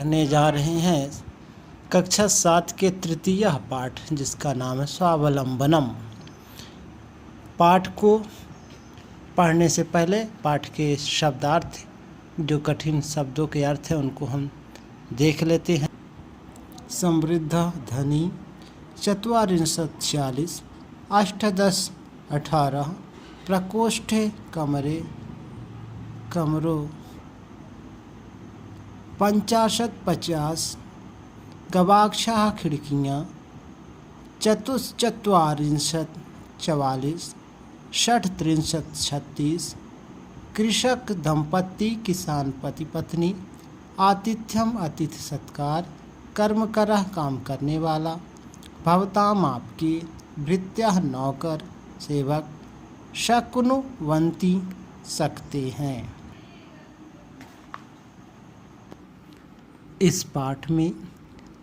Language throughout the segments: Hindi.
पढ़ने जा रहे हैं कक्षा 7 के तृतीय पाठ, जिसका नाम है स्वावलंबनम। पाठ को पढ़ने से पहले पाठ के शब्दार्थ, जो कठिन शब्दों के अर्थ हैं, उनको हम देख लेते हैं। समृद्ध, धनी, 44, 46, अष्टदश, 18, प्रकोष्ठे, कमरों, 50, 50, गवाक्षाः, खिड़कियाँ, 44, 44, 36, 36, कृषक दंपत्ति, किसान पति पत्नी, आतिथ्यम, अतिथि सत्कार, कर्मकरः, काम करने वाला, भवताम, आपके, भृत्यः, नौकर, सेवक, शक्नुवन्ति, सकते हैं। इस पाठ में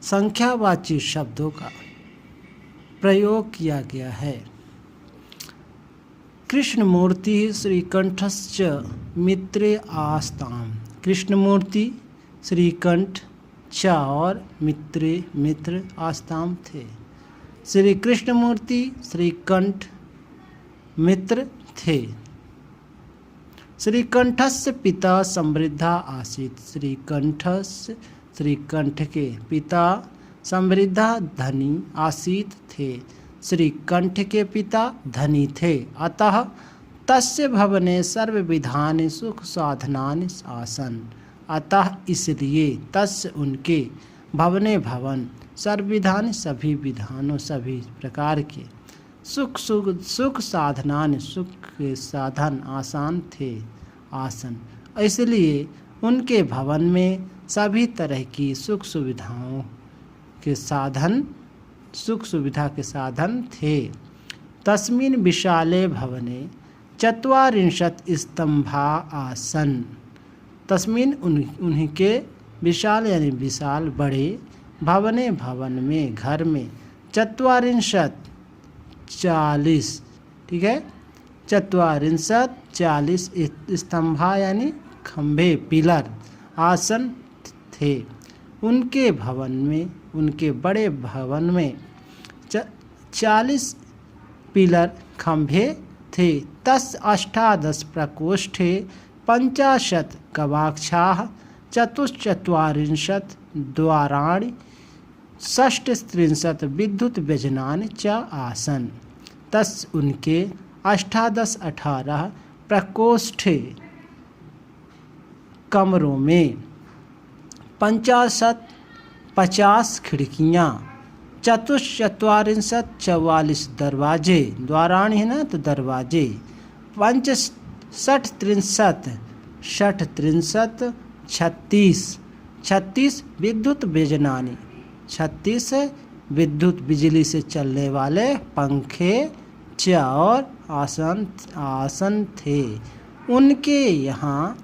संख्यावाची शब्दों का प्रयोग किया गया है। कृष्णमूर्ति श्रीकंठश्च मित्रे आस्ताम। कृष्णमूर्ति श्रीकंठ च और मित्र आस्ताम थे। श्री कृष्णमूर्ति श्रीकंठ मित्र थे। श्रीकंठस्य पिता समृद्धा आसीत्। श्रीकंठ के पिता समृद्धा, धनी, आसीत्, थे। श्रीकंठ के पिता धनी थे। अतः तस्य भवने सर्वविधानि सुख साधनानि आसन्। अतः इसलिए तस्य उनके भवने भवन सर्वविधानि सभी विधानों, सभी प्रकार के, सुख साधनानि सुख के साधन आसान थे, आसन, इसलिए उनके भवन में सभी तरह की सुख सुविधाओं के साधन, सुख सुविधा के साधन थे। तस्मिन् विशाले भवने 44 स्तंभा आसन। तस्मिन् उन्हीं के विशाल यानी विशाल बड़े, भवने भवन में, घर में, 44 40, ठीक है, 44 40 स्तंभा यानी खंभे, पिलर, आसन थे। उनके भवन में, उनके बड़े भवन में 40 पिलर, खंभे थे। तस् अष्टादश प्रकोष्ठे 50 गवाक्षाः 44 द्वाराणि 36 विद्युत व्यजनानि च आसन्। तस् उनके 18 प्रकोष्ठे कमरों में 50 खिड़कियाँ, 44 दरवाजे, द्वाराणि है ना तो दरवाजे, 65 36 विद्युत व्यजनानि, 36 विद्युत बिजली से चलने वाले पंखे, च और आसन थे। उनके यहाँ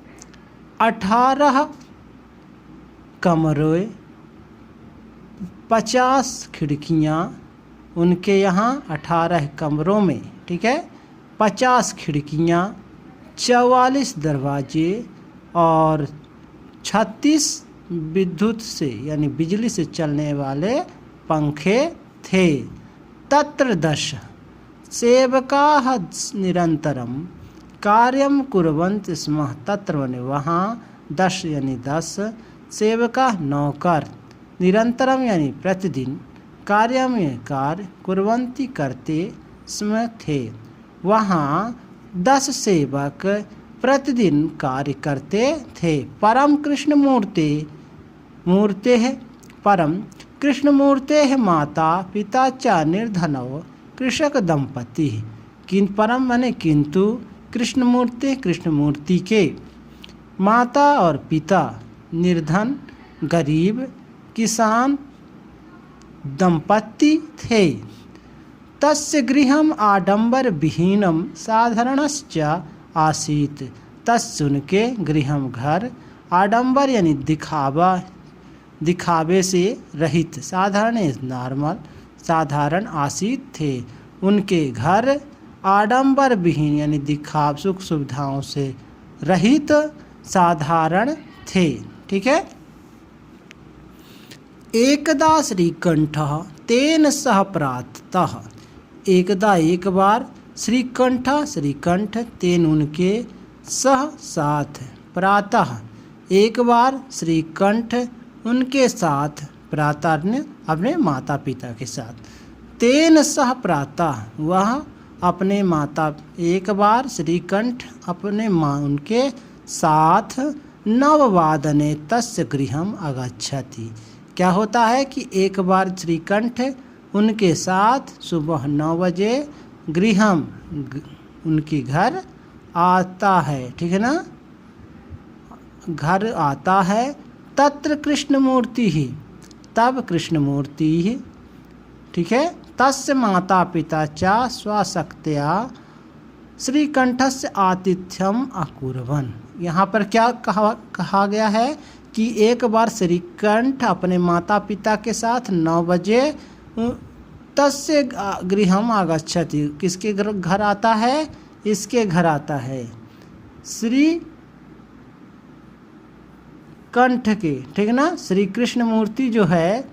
18 कमरे, 50 खिड़कियाँ, उनके यहाँ 18 कमरों में, ठीक है, 50 खिड़कियाँ, 44 दरवाजे और 36 विद्युत से यानी बिजली से चलने वाले पंखे थे। तत्र 10 सेवकाः निरंतरम कार्यं कुर्वन्ति स्म। तत्र माने वहाँ, 10 यानी 10 सेवका, नौकर, निरंतरम यानी प्रतिदिन, कार्य में कार्य, कुर्वन्ति करते, स्म थे। वहाँ 10 सेवक प्रतिदिन कार्य करते थे। परम कृष्णमूर्ते परम कृष्णमूर्ते माता पिता च निर्धनौ कृषक दंपति। परम माने किंतु, कृष्णमूर्ति के माता और पिता निर्धन, गरीब, किसान दंपति थे। तस्य गृहम् आडंबर विहीनम साधारणश्च आसीत्। तस्य उनके गृहम घर, आडंबर यानी दिखावे से रहित, साधारण नॉर्मल, साधारण, आसीत् थे। उनके घर आडंबर विहीन यानी सुख सुविधाओं से रहित, साधारण थे। ठीक है। एकदा श्रीकंठः तेन सह प्रातः। एकदा एक बार श्रीकंठ तेन उनके सह साथ प्रातः एक बार श्रीकंठ उनके साथ प्रातः ने अपने माता पिता के साथ तेन सह प्रातः वह अपने माता एक बार श्रीकंठ अपने माँ उनके साथ नववादने तस्य गृहम अगच्छति। क्या होता है कि एक बार श्रीकंठ उनके साथ सुबह 9 बजे गृहम उनके घर आता है, ठीक है ना, घर आता है। तत्र कृष्णमूर्ति ही, तब कृष्णमूर्ति ही, ठीक है, तस्य माता पिता च स्वशक्त्या श्रीकंठस्य आतिथ्यम अकुर्वन्। यहाँ पर क्या कहा गया है कि एक बार श्रीकंठ अपने माता पिता के साथ 9 बजे तस्य गृहम आगच्छति। किसके घर आता है? इसके घर आता है, श्री कंठ के, ठीक है ना। श्री कृष्ण मूर्ति जो है,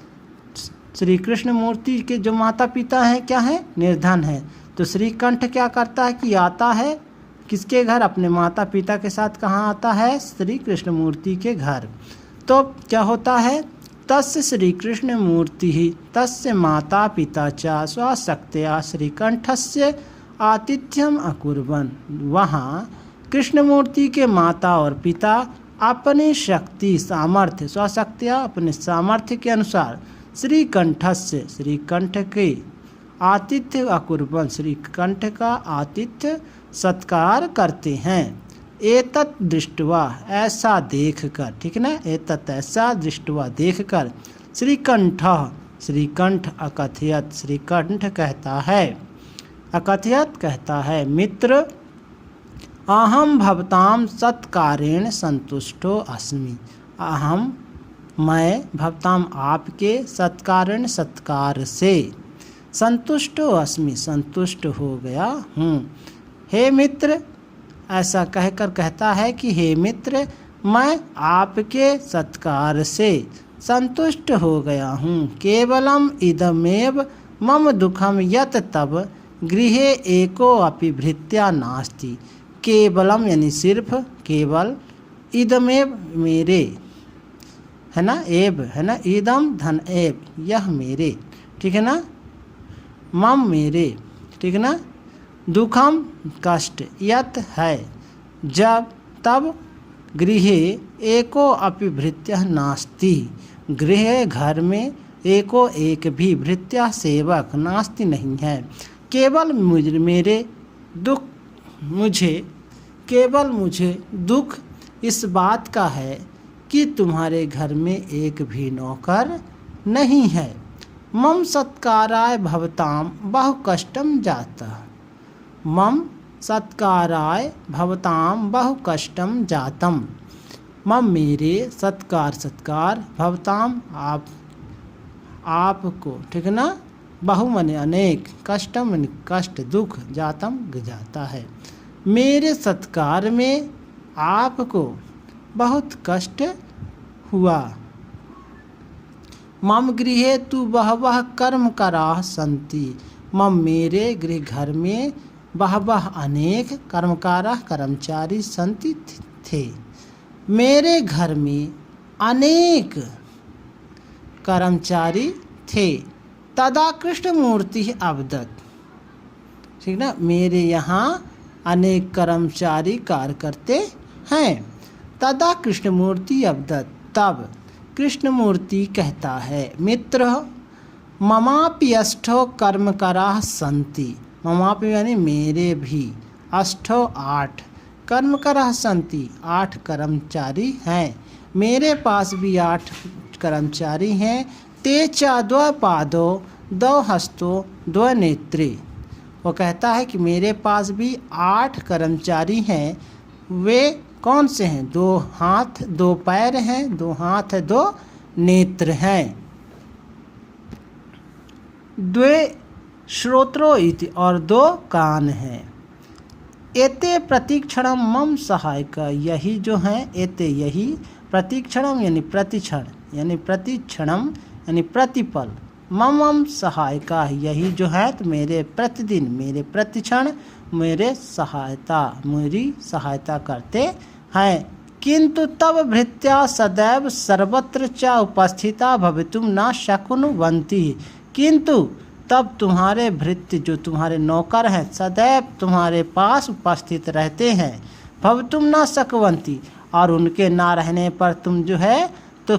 श्री कृष्ण मूर्ति के जो माता पिता हैं क्या है? निर्धन है। तो श्रीकंठ क्या करता है कि आता है किसके घर? अपने माता पिता के साथ। कहाँ आता है? श्री कृष्ण मूर्ति के घर। तो क्या होता है? तस्य श्री कृष्ण मूर्ति ही तस्य माता पिता च स्वशक्त्या श्रीकंठस्य आतिथ्यम अकुर्वन्। वहाँ कृष्णमूर्ति के माता और पिता अपनी शक्ति सामर्थ्य, स्वशक्तिया अपने सामर्थ्य के अनुसार श्रीकंठस्य श्रीकंठ के आतिथ्य अकुर्वन् श्रीकंठ का आतिथ्य सत्कार करते हैं। एतत् दृष्ट्वा ऐसा देखकर, ठीक है ना, एतत् ऐसा दृष्ट्वा देखकर श्रीकंठ अकथयत् श्रीकंठ कहता है, अकथयत् कहता है, मित्र अहम भवताम सत्कारेण संतुष्टो अस्मि। अहम मैं भवताम आपके सत्कारेण सत्कार से संतुष्टो अस्मि संतुष्ट हो गया हूँ। हे मित्र, ऐसा कहकर कहता है कि हे मित्र मैं आपके सत्कार से संतुष्ट हो गया हूँ। केवलम इदमेव मम दुखम यत तब गृहे एको अपि भृत्या नास्ति। केवलम यानी सिर्फ, केवल, इदमेव मेरे, है ना, एव है ना, इदम धन एव यह मेरे, ठीक है ना, मम मेरे, ठीक है ना, दुखम कष्ट, यत है जब तब, गृहे एको अपि भृत्या नास्ति गृह घर में एको एक भी भृत्या सेवक नास्ति नहीं है। केवल मेरे दुख केवल मुझे दुख इस बात का है कि तुम्हारे घर में एक भी नौकर नहीं है। मम सत्काराय भवताम बहु कष्टम जाता। मम सत्काराय भवताम बहु कष्टम जातम। मम मेरे, सत्कार भवताम आपको, ठीक है ना, बहु मने अनेक, कष्टम मने कष्ट, दुख, जातम जाता है। मेरे सत्कार में आपको बहुत कष्ट हुआ। मम गृहे तु बहवः कर्मकराः सन्ति। मम मेरे गृह घर में बहवः अनेक कर्मकाराः कर्मचारी सन्ति थे। मेरे घर में अनेक कर्मचारी थे। तदा कृष्णमूर्ति अवदत्, ठीक ना, मेरे यहाँ अनेक कर्मचारी कार्य करते हैं। तदा कृष्णमूर्ति अवदत्, तब कृष्णमूर्ति कहता है, मित्र ममापि अष्टो कर्मकराः सन्ति। ममापि यानी मेरे भी, अष्टो 8 कर्मकराः सन्ति 8 कर्मचारी हैं। मेरे पास भी 8 कर्मचारी हैं। ते च 2 पादो 2 हस्तो 2 नेत्रे। वो कहता है कि मेरे पास भी 8 कर्मचारी हैं। वे कौन से हैं? 2 हाथ 2 पैर हैं, 2 हाथ 2 नेत्र हैं। 2 श्रोत्रो इति, और 2 कान हैं। एते प्रतिक्षणम मम सहायक, यही जो हैं, एते यही, प्रतिक्षणम यानी प्रतिक्षण, यानी प्रतिक्षणम यानी प्रतिपल, मम सहायका, यही जो है तो मेरे प्रतिदिन, मेरे प्रतिक्षण मेरी सहायता करते हैं। किंतु तब भृत्या सदैव सर्वत्र च उपस्थिता भवितुम न शक्नुवन्ति, किंतु तब तुम्हारे भृत्य जो तुम्हारे नौकर हैं सदैव तुम्हारे पास उपस्थित रहते हैं। भवितुम न शक्नुवन्ति, और उनके ना रहने पर तुम जो है तो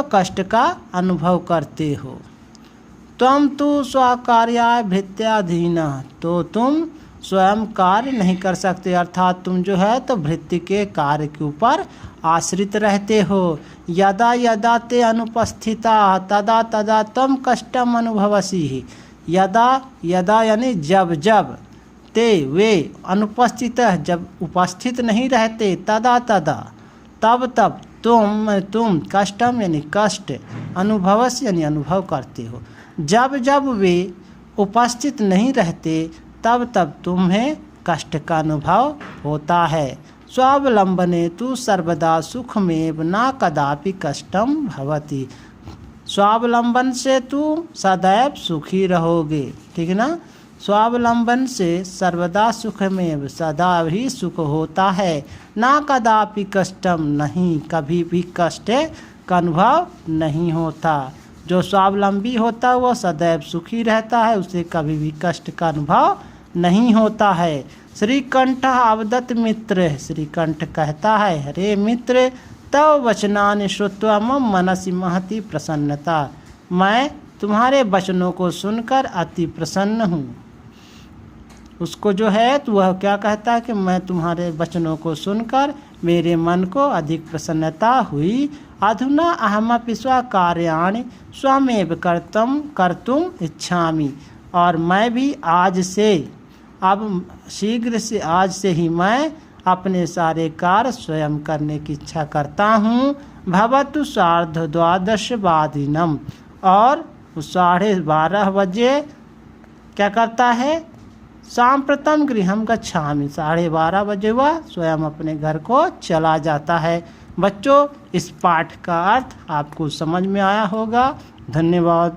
कष्ट का अनुभव करते हो। त्वं तु स्वकार्याय भृत्याधीन, तो तुम स्वयं कार्य नहीं कर सकते, अर्थात तुम जो है तो भृत्य के कार्य के ऊपर आश्रित रहते हो। यदा यदा ते अनुपस्थिता तदा तदा त्वं कष्टम अनुभवसि, यदा यदा यानी जब जब, ते वे अनुपस्थित, जब उपस्थित नहीं रहते, तदा तदा तब तब, तुम कष्टम यानी कष्ट, अनुभवस्य यानी अनुभव करते हो। जब जब वे उपस्थित नहीं रहते तब तब तुम्हें कष्ट का अनुभव होता है। स्वावलंबने तु सर्वदा सुखमेव न कदापि कष्टम भवति, स्वावलंबन से तुम सदैव सुखी रहोगे, ठीक है ना। स्वावलंबन से सर्वदा सुखमेव, सदा ही सुख होता है। ना कदापि कष्टम, नहीं कभी भी कष्ट का अनुभव नहीं होता। जो स्वावलंबी होता है वह सदैव सुखी रहता है, उसे कभी भी कष्ट का अनुभव नहीं होता है। श्रीकंठ अवदत मित्र, श्रीकंठ कहता है, हरे मित्र तव वचनानि श्रुत्वा मम मनसि महति प्रसन्नता, मैं तुम्हारे वचनों को सुनकर अति प्रसन्न हूँ। उसको जो है तो वह क्या कहता है कि मैं तुम्हारे वचनों को सुनकर मेरे मन को अधिक प्रसन्नता हुई। अधुना अहमपि स्वकार्याणि स्वमेव कर्तुम इच्छामि, और मैं भी आज से, अब शीघ्र से, आज से ही मैं अपने सारे कार्य स्वयं करने की इच्छा करता हूँ। भवतु 12:30 और 12:30 बजे क्या करता है, सांप्रतम गृहम गच्छामि, 12:30 बजे वह स्वयं अपने घर को चला जाता है। बच्चों, इस पाठ का अर्थ आपको समझ में आया होगा। धन्यवाद।